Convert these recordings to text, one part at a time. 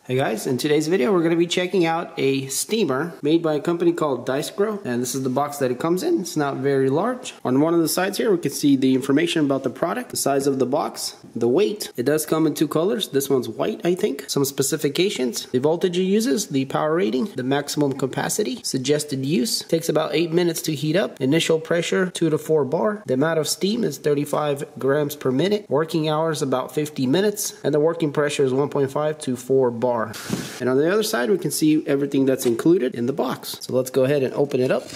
Hey guys, in today's video we're going to be checking out a steamer made by a company called Dyscro, and this is the box that it comes in. It's not very large. On one of the sides here we can see the information about the product, the size of the box, the weight. It does come in two colors. This one's white, I think. Some specifications, the voltage it uses, the power rating, the maximum capacity, suggested use. Takes about 8 minutes to heat up. Initial pressure 2 to 4 bar. The amount of steam is 35 grams per minute. Working hours about 50 minutes, and the working pressure is 1.5 to 4 bar. And on the other side we can see everything that's included in the box. So let's go ahead and open it up.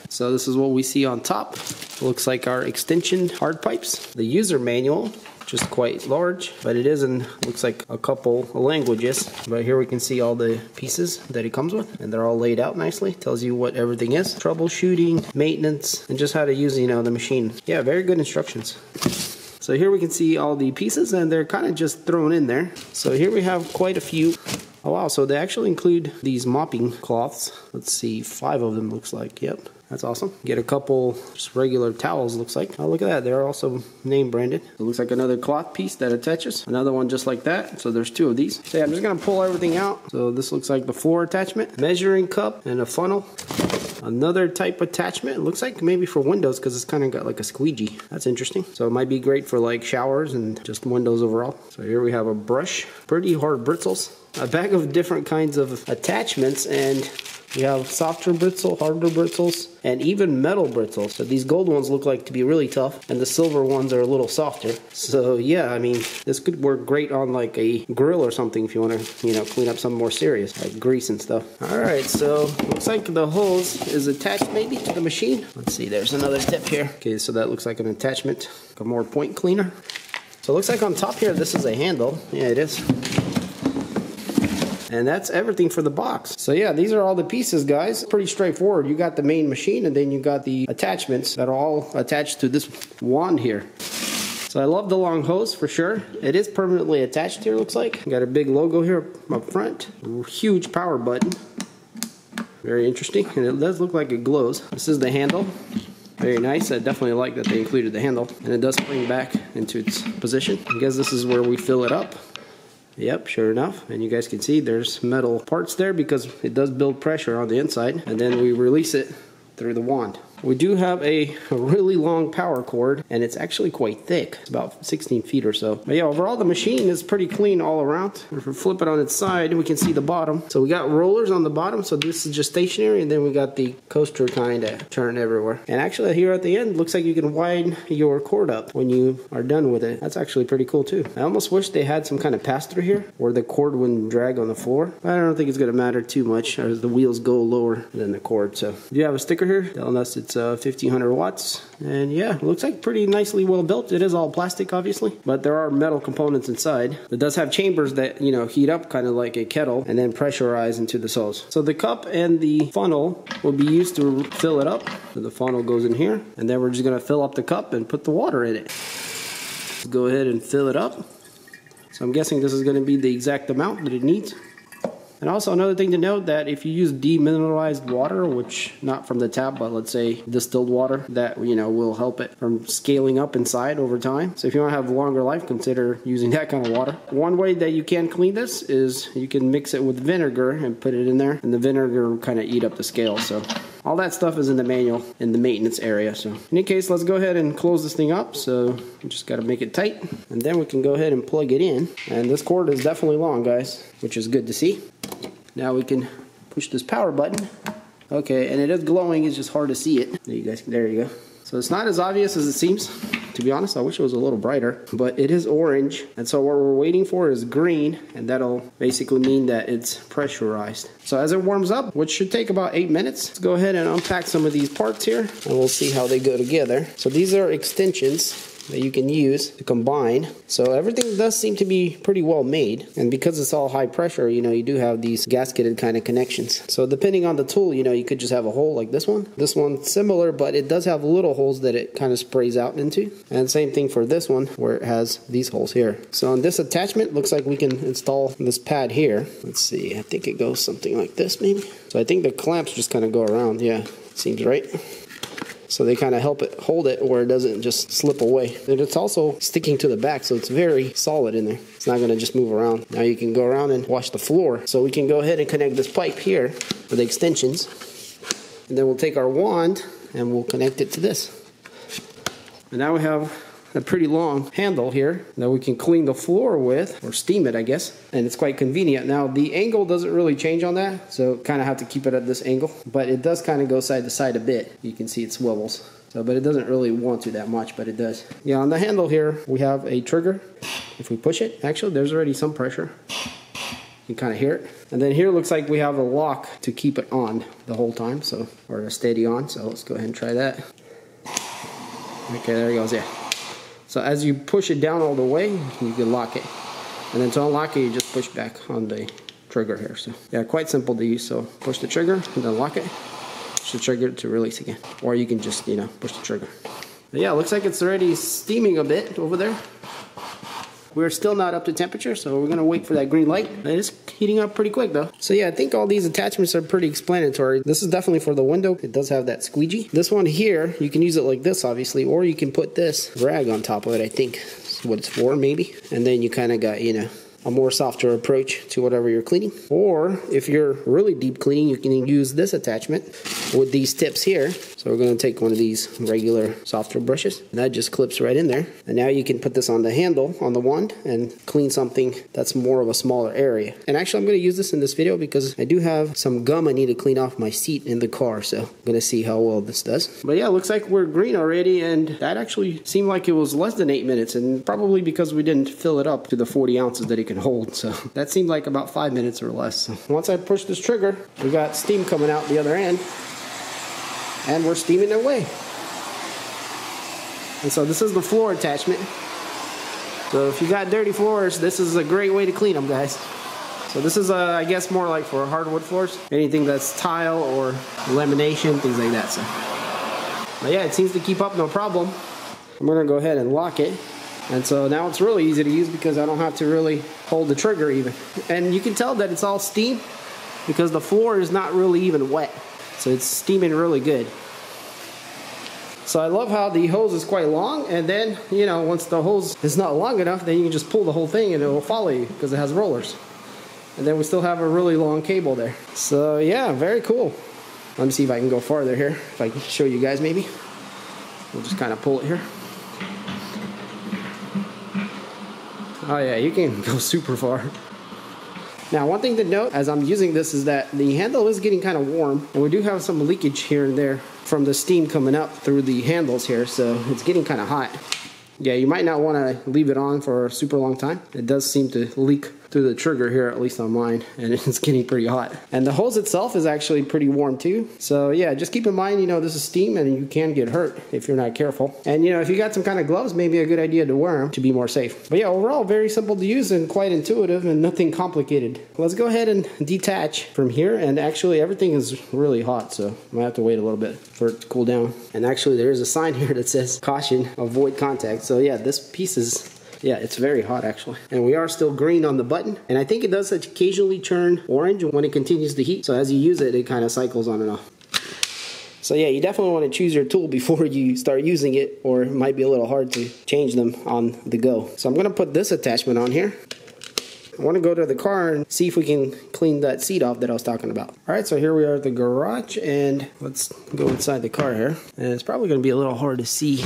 So this is what we see on top. Looks like our extension hard pipes. The user manual, just quite large, but it is in, looks like a couple languages. But here we can see all the pieces that it comes with, and they're all laid out nicely. Tells you what everything is. Troubleshooting, maintenance, and just how to use, the machine. Yeah, very good instructions. So here we can see all the pieces, and they're kind of just thrown in there. So here we have quite a few. Oh wow, so they actually include these mopping cloths. Let's see, 5 of them looks like. Yep, that's awesome. Get a couple just regular towels, looks like. Oh, look at that, they're also name branded. It looks like another cloth piece that attaches. Another one just like that, so there's 2 of these. So yeah, I'm just gonna pull everything out. So this looks like the floor attachment, measuring cup, and a funnel. Another type attachment, it looks like maybe for windows because it's kind of got like a squeegee. That's interesting. So it might be great for like showers and just windows overall. So here we have a brush, pretty hard bristles, a bag of different kinds of attachments, and we have softer brittle, harder bristles, and even metal bristles. So these gold ones look like to be really tough, and the silver ones are a little softer. So yeah, I mean, this could work great on like a grill or something if you want to, clean up something more serious, like grease and stuff. All right, so looks like the hose is attached maybe to the machine. Let's see, there's another tip here. Okay, so that looks like an attachment, like a more point cleaner. So it looks like on top here, this is a handle. Yeah, it is. And that's everything for the box. So yeah, these are all the pieces, guys. Pretty straightforward. You got the main machine, and then you got the attachments that are all attached to this wand here. So I love the long hose for sure. It is permanently attached here, looks like. Got a big logo here up front. Huge power button. Very interesting, and it does look like it glows. This is the handle. Very nice. I definitely like that they included the handle. And it does spring back into its position. I guess this is where we fill it up. Yep, sure enough, and you guys can see there's metal parts there because it does build pressure on the inside, and then we release it through the wand. We do have a really long power cord, and it's actually quite thick. It's about 16 feet or so. But yeah, overall the machine is pretty clean all around. If we flip it on its side, we can see the bottom. So we got rollers on the bottom, so this is just stationary, and then we got the coaster kind of turn everywhere. And actually here at the end, looks like you can widen your cord up when you are done with it. That's actually pretty cool too. I almost wish they had some kind of pass-through here where the cord wouldn't drag on the floor. But I don't think it's gonna matter too much as the wheels go lower than the cord. So you have a sticker here telling us it's 1500 watts, and yeah, it looks like pretty nicely well built. It is all plastic obviously, but there are metal components inside. It does have chambers that heat up kind of like a kettle and then pressurize into the hose. So the cup and the funnel will be used to fill it up. So the funnel goes in here, and then we're just gonna fill up the cup and put the water in it. Let's go ahead and fill it up. So I'm guessing this is going to be the exact amount that it needs. And also another thing to note, that if you use demineralized water, which not from the tap, but let's say distilled water, that will help it from scaling up inside over time. So if you want to have longer life, consider using that kind of water. One way that you can clean this is you can mix it with vinegar and put it in there, and the vinegar will kind of eat up the scale. So all that stuff is in the manual in the maintenance area. So in any case, let's go ahead and close this thing up. So we just got to make it tight, and then we can go ahead and plug it in. And this cord is definitely long, guys, which is good to see. Now we can push this power button. Okay, and it is glowing, it's just hard to see it. There you go. So it's not as obvious as it seems. To be honest, I wish it was a little brighter, but it is orange. And so what we're waiting for is green, and that'll basically mean that it's pressurized. So as it warms up, which should take about 8 minutes, let's go ahead and unpack some of these parts here, and we'll see how they go together. So these are extensions that you can use to combine. So everything does seem to be pretty well made, and because it's all high pressure, you do have these gasketed kind of connections. So depending on the tool, you could just have a hole like this one. This one's similar, but it does have little holes that it kind of sprays out into, and same thing for this one where it has these holes here. So on this attachment, looks like we can install this pad here. Let's see, I think it goes something like this maybe. So I think the clamps just kind of go around. Yeah, seems right. So they kind of help it hold it where it doesn't just slip away. And it's also sticking to the back, so it's very solid in there. It's not gonna just move around. Now you can go around and wash the floor. So we can go ahead and connect this pipe here for the extensions. And then we'll take our wand and we'll connect it to this. And now we have a pretty long handle here that we can clean the floor with, or steam it, I guess. And it's quite convenient. Now the angle doesn't really change on that, so kind of have to keep it at this angle. But it does kind of go side to side a bit. You can see it swivels. So, but it doesn't really want to that much, but it does. Yeah, on the handle here, we have a trigger. If we push it, actually there's already some pressure. You can kind of hear it. And then here looks like we have a lock to keep it on the whole time, so, or a steady on. So let's go ahead and try that. Okay, there it goes, yeah. So as you push it down all the way, you can lock it. And then to unlock it, you just push back on the trigger here. So yeah, quite simple to use. So push the trigger and then lock it. Push the trigger to release again. Or you can just, you know, push the trigger. But yeah, looks like it's already steaming a bit over there. We're still not up to temperature, so we're gonna wait for that green light. It is heating up pretty quick though. So yeah, I think all these attachments are pretty explanatory. This is definitely for the window. It does have that squeegee. This one here, you can use it like this obviously, or you can put this rag on top of it, I think. That's what it's for maybe. And then you kind of got, you know, a more softer approach to whatever you're cleaning. Or if you're really deep cleaning, you can use this attachment with these tips here. So we're going to take one of these regular softer brushes, and that just clips right in there. And now you can put this on the handle, on the wand, and clean something that's more of a smaller area. And actually I'm going to use this in this video because I do have some gum I need to clean off my seat in the car, so I'm going to see how well this does. But yeah, it looks like we're green already, and that actually seemed like it was less than 8 minutes, and probably because we didn't fill it up to the 40 ounces that it can hold. So that seemed like about 5 minutes or less. So once I push this trigger, we got steam coming out the other end, and we're steaming away. And so this is the floor attachment. So if you got dirty floors, this is a great way to clean them, guys. So this is I guess more like for hardwood floors, anything that's tile or lamination, things like that. So but yeah, it seems to keep up no problem. I'm gonna go ahead and lock it. And so now it's really easy to use because I don't have to really hold the trigger even. And you can tell that it's all steam because the floor is not really even wet. So it's steaming really good. So I love how the hose is quite long, and then, you know, once the hose is not long enough, then you can just pull the whole thing and it will follow you because it has rollers. And then we still have a really long cable there. So yeah, very cool. Let me see if I can go farther here. If I can show you guys maybe. We'll just kind of pull it here. Oh yeah, you can go super far. Now one thing to note as I'm using this is that the handle is getting kind of warm, and we do have some leakage here and there from the steam coming up through the handles here, so it's getting kind of hot. Yeah, you might not want to leave it on for a super long time. It does seem to leak through the trigger here, at least on mine, and it's getting pretty hot. And the hose itself is actually pretty warm too. So yeah, just keep in mind, you know, this is steam and you can get hurt if you're not careful. And you know, if you got some kind of gloves, maybe a good idea to wear them to be more safe. But yeah, overall, very simple to use and quite intuitive and nothing complicated. Let's go ahead and detach from here. And actually everything is really hot, so I might have to wait a little bit for it to cool down. And actually there is a sign here that says caution, avoid contact. So yeah, this piece is, yeah, it's very hot actually. And we are still green on the button. And I think it does occasionally turn orange when it continues to heat. So as you use it, it kind of cycles on and off. So yeah, you definitely want to choose your tool before you start using it, or it might be a little hard to change them on the go. So I'm going to put this attachment on here. I want to go to the car and see if we can clean that seat off that I was talking about. Alright, so here we are at the garage, and let's go inside the car here. And it's probably going to be a little hard to see.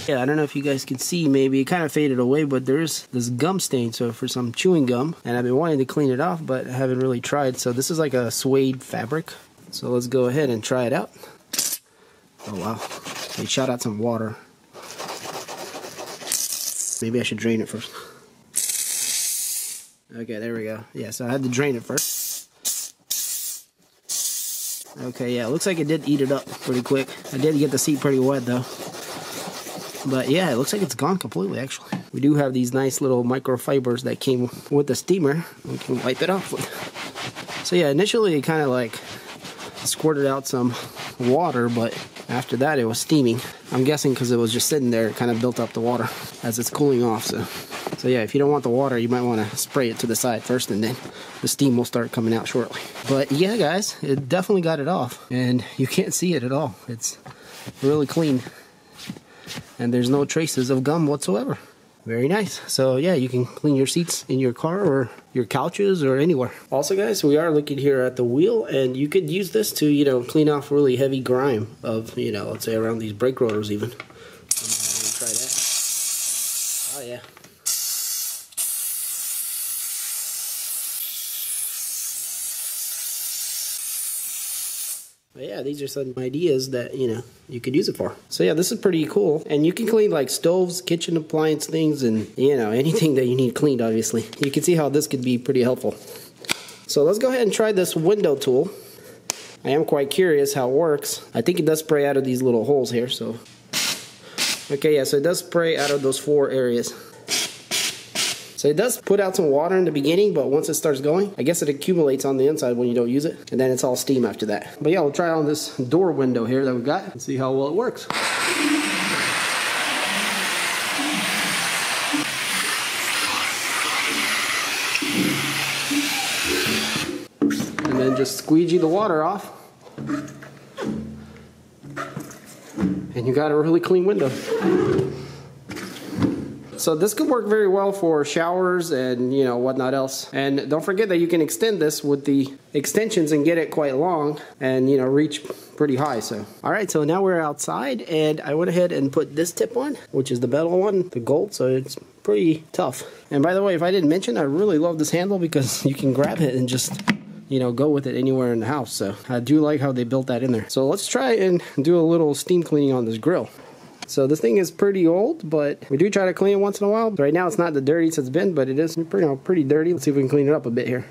Yeah, I don't know if you guys can see, maybe it kind of faded away, but there's this gum stain, so for some chewing gum. And I've been wanting to clean it off, but I haven't really tried. So this is like a suede fabric. So let's go ahead and try it out. Oh wow, they shot out some water. Maybe I should drain it first. Okay, there we go. Yeah, so I had to drain it first. Okay, yeah, it looks like it did eat it up pretty quick. I did get the seat pretty wet though. But yeah, it looks like it's gone completely actually. We do have these nice little microfibers that came with the steamer. We can wipe it off with. So yeah, initially it kind of like squirted out some water, but after that it was steaming. I'm guessing because it was just sitting there, it kind of built up the water as it's cooling off. So yeah, if you don't want the water, you might want to spray it to the side first, and then the steam will start coming out shortly. But yeah, guys, it definitely got it off, and you can't see it at all. It's really clean, and there's no traces of gum whatsoever. Very nice. So yeah, you can clean your seats in your car or your couches or anywhere. Also guys, we are looking here at the wheel, and you could use this to, you know, clean off really heavy grime of, you know, let's say around these brake rotors even. Try that. Oh yeah. But yeah, these are some ideas that, you know, you could use it for. So yeah, this is pretty cool. And you can clean like stoves, kitchen appliance things, and, you know, anything that you need cleaned, obviously. You can see how this could be pretty helpful. So let's go ahead and try this window tool. I am quite curious how it works. I think it does spray out of these little holes here, so. Okay, yeah, so it does spray out of those 4 areas. So it does put out some water in the beginning, but once it starts going, I guess it accumulates on the inside when you don't use it, and then it's all steam after that. But yeah, we'll try on this door window here that we got and see how well it works. And then just squeegee the water off, and you got a really clean window. So this could work very well for showers and, you know, whatnot else. And don't forget that you can extend this with the extensions and get it quite long and, you know, reach pretty high. So all right, so now we're outside, and I went ahead and put this tip on, which is the metal one, the gold, so it's pretty tough. And by the way, if I didn't mention, I really love this handle because you can grab it and just, you know, go with it anywhere in the house. So I do like how they built that in there. So let's try and do a little steam cleaning on this grill. So this thing is pretty old, but we do try to clean it once in a while. Right now it's not the dirtiest it's been, but it is pretty dirty. Let's see if we can clean it up a bit here.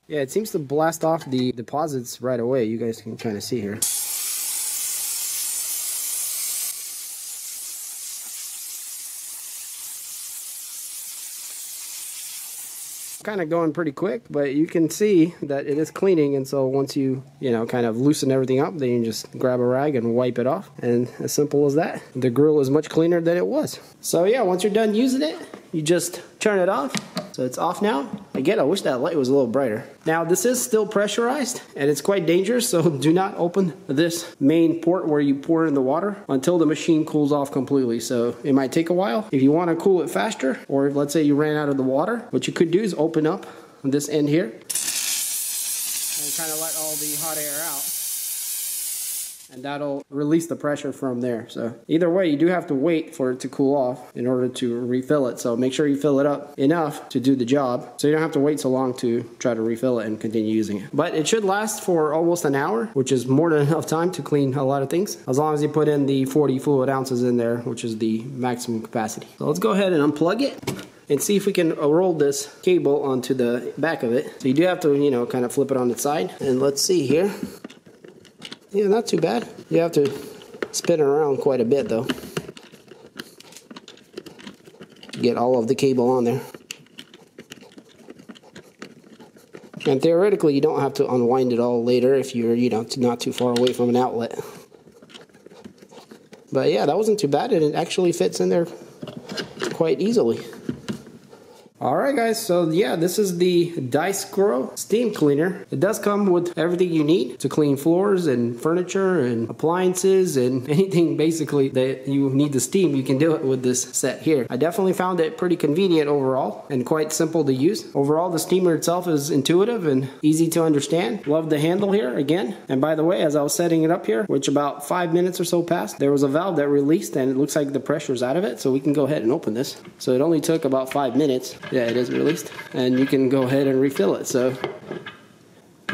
Yeah, it seems to blast off the deposits right away. You guys can kind of see here. Kind of going pretty quick, but you can see that it is cleaning, and so once you know, kind of loosen everything up, then you just grab a rag and wipe it off, and as simple as that. The grill is much cleaner than it was. So yeah, once you're done using it, you just turn it off. So it's off now. Again, I wish that light was a little brighter. Now this is still pressurized, and it's quite dangerous, so do not open this main port where you pour in the water until the machine cools off completely. So it might take a while. If you want to cool it faster, or if let's say you ran out of the water, what you could do is open up this end here and kind of let all the hot air out, and that'll release the pressure from there. So either way, you do have to wait for it to cool off in order to refill it. So make sure you fill it up enough to do the job, so you don't have to wait so long to try to refill it and continue using it. But it should last for almost an hour, which is more than enough time to clean a lot of things, as long as you put in the 40 fluid ounces in there, which is the maximum capacity. So let's go ahead and unplug it and see if we can roll this cable onto the back of it. So you do have to, you know, kind of flip it on its side. And let's see here. Yeah, not too bad. You have to spin it around quite a bit though to get all of the cable on there. And theoretically, you don't have to unwind it all later if you're, you know, not too far away from an outlet. But yeah, that wasn't too bad, and it actually fits in there quite easily. Alright guys, so yeah, this is the Dyscro steam cleaner. It does come with everything you need to clean floors and furniture and appliances and anything basically that you need to steam. You can do it with this set here. I definitely found it pretty convenient overall and quite simple to use. Overall, the steamer itself is intuitive and easy to understand. Love the handle here again. And by the way, as I was setting it up here, which about 5 minutes or so passed, there was a valve that released and it looks like the pressure's out of it, so we can go ahead and open this. So it only took about 5 minutes. Yeah, it is released, and you can go ahead and refill it. So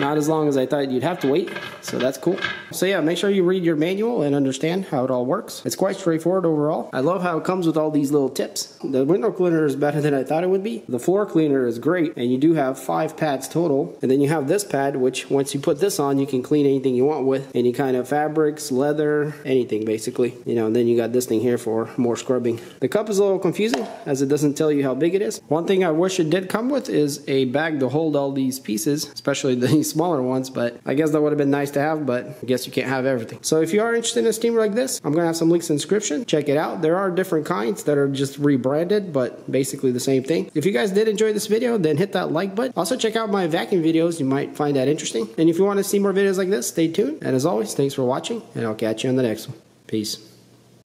not as long as I thought you'd have to wait, so that's cool. So yeah, make sure you read your manual and understand how it all works. It's quite straightforward overall. I love how it comes with all these little tips. The window cleaner is better than I thought it would be. The floor cleaner is great, and you do have 5 pads total. And then you have this pad, which once you put this on, you can clean anything you want with. Any kind of fabrics, leather, anything basically. You know, and then you got this thing here for more scrubbing. The cup is a little confusing as it doesn't tell you how big it is. One thing I wish it did come with is a bag to hold all these pieces, especially the smaller ones, but I guess that would have been nice to have, but I guess guess you can't have everything. So if you are interested in a steamer like this, I'm gonna have some links in the description. Check it out. There are different kinds that are just rebranded, but basically the same thing. If you guys did enjoy this video, then hit that like button. Also check out my vacuum videos. You might find that interesting. And if you want to see more videos like this, stay tuned. And as always, thanks for watching, and I'll catch you on the next one. Peace.